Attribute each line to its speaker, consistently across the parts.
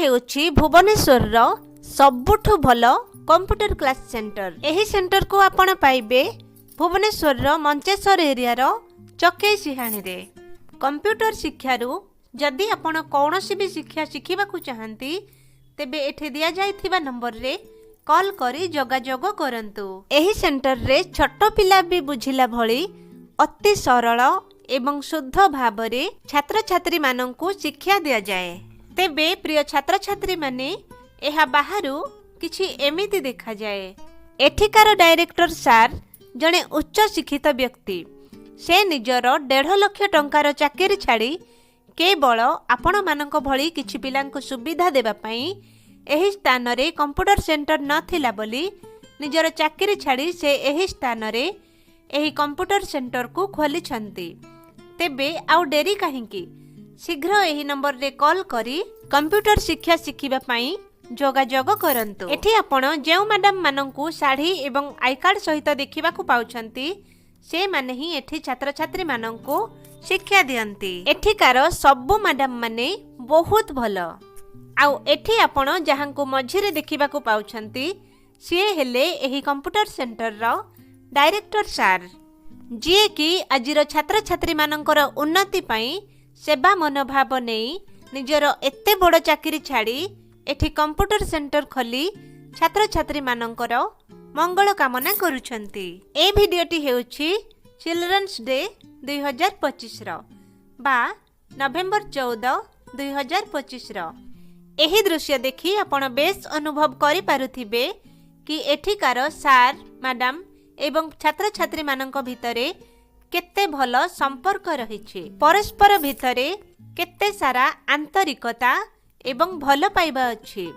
Speaker 1: हेउछि भुवनेश्वर रो सबुठु भलो computer class centre. एही centre को आपण पाइबे भुवनेश्वर रो मंचेश्वर एरिया रो चके सिहानी रे। कंप्यूटर शिक्षारु जदि आपण कौनसी भी शिक्षा शिखिबाकू चाहंती तेबे एठी दिया जाइथिबा नंबर रे कॉल करी जोगाजोग करंतु। एही सेंटर रे छोट पिला भी बुझिला भली अति सरल एवं शुद्ध भाव रे छात्र छात्री माननकू शिक्षा दिया जाए। तेबे प्रिय छात्र छात्री माने एहा बाहरु किछि एमिति देखा जाए। एठिकार डायरेक्टर सार जणे उच्च शिक्षित व्यक्ति। से निजर 1.5 लाख टंकार चाकरी छाड़ी केवल आपण मानक भली किछि पिलांको सुविधा देबा पई एही स्थान रे कंप्यूटर सेंटर नथिला बोली निजर चाकरी छाड़ी से एही स्थान रे एही कंप्यूटर सेंटर को खोली छंती। तेबे आउ डेरी काहेकि शीघ्र एही नंबर रे कॉल करी कंप्यूटर शिक्षा शिखिबा पई जोगाजोग करंतु। एठी आपण जेउ मैडम माननकू साड़ी एवं आई कार्ड सहित देखिबाकू पाउछंती से माने ही एठी छात्र छात्री माननकू शिक्षा दियंती। एठिकार सबु मैडम माने बहुत भलो। आउ एठी आपण जहांकू मझिरे देखिबाकू पाउछंती से हेले एही कंप्यूटर सेंटर रो डायरेक्टर सार, जे कि आजिर छात्र छात्री मानकर उन्नति पई सेवा मनोभाव नहीं निजर एते बड़ चाकरी छाड़ी एठी कंप्यूटर सेंटर खोली छात्र छात्री मानकर मंगल कामना करुछंती। ए भिडियोटी हेउछि चिल्ड्रंस डे 2025 रो बा नवेम्बर 14 2025 रो। एही दृश्य देखि आपण बेस अनुभव करि पारुथिबे कि एठिकार सार मैडम एवं छात्र छात्री मानक भितरे केते भलो संपर्क रहिछि। परस्पर भितरे केते सारा आंतरिकता एवं भलो पाइबा अछि।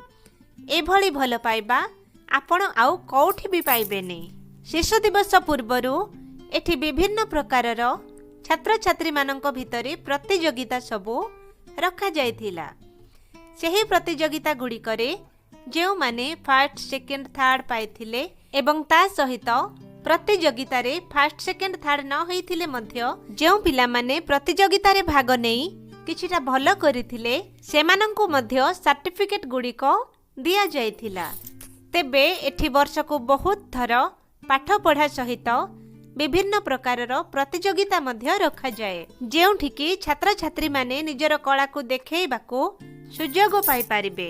Speaker 1: एभली भलो पाइबा आपण आउ कौठी भी पाइबेनी। शिशु दिवस पूर्वरु एठी विभिन्न प्रकारर छात्र छात्री मानक भितरे प्रतियोगिता सबु रखा जाइथिला। सेही प्रतियोगिता गुडी करे जेउ माने फर्स्ट सेकंड थर्ड पाइथिले एवं ता सहित प्रतियोगिता रे फर्स्ट सेकंड थर्ड न होइथिले मध्य जेउ पिला माने प्रतियोगिता रे भाग नेई किछिटा भलो करिथिले सेमानंकु मध्य सर्टिफिकेट गुडीको दिया जाइथिला। तेबे एठी वर्ष को बहुत थर पाठ पढ़ा सहित विभिन्न प्रकारर प्रतियोगिता मध्य रखा जाए, जेउठी कि छात्र छात्री माने निजर कला को देखैबाकू सुयोग पाई पारिबे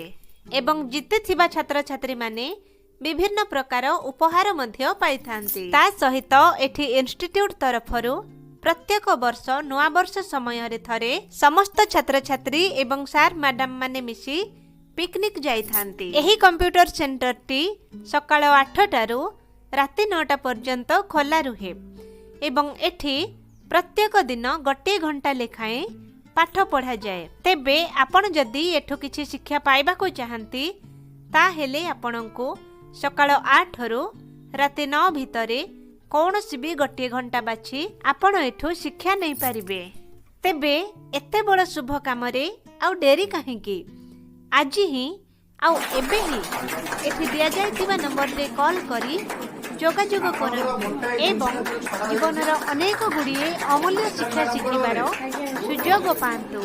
Speaker 1: एवं जिते थिबा छात्र छात्री माने विभिन्न प्रकार उपहार मध्य पाई थांती। ता सहित एठी इंस्टिट्यूट तरफरु प्रत्येक वर्ष नुआ वर्ष समय रे थरे समस्त छात्र छात्री एवं सार मैडम माने मिसी पिकनिक जाई थांती। एही कंप्यूटर सेंटर टी सकाळ 8 टारू राति 9टा पर्यंत खोला रुहे एवं एठी प्रत्येक दिन 1 घंटा लेखाएं पाठ पढ़ा जाए। तेबे आपण जदि एठो किछि शिक्षा पाइबा को चाहंती ता हेले आपणको सकाळ 8 रु राति 9 भितरे कौनसी भी 1 घंटा बाछि आपण एठो शिक्षा नहीं पारिबे। तेबे एते बड़ शुभ काम रे आउ डेरी काहेकि आज ही आउ एबे ही एठी दिया जाइथिबा नंबर रे कॉल करी जोगाजोग करंतु एवं जीवनर अनेक गुड़िए अमूल्य शिक्षा शिखिबार सुयोग पांतु।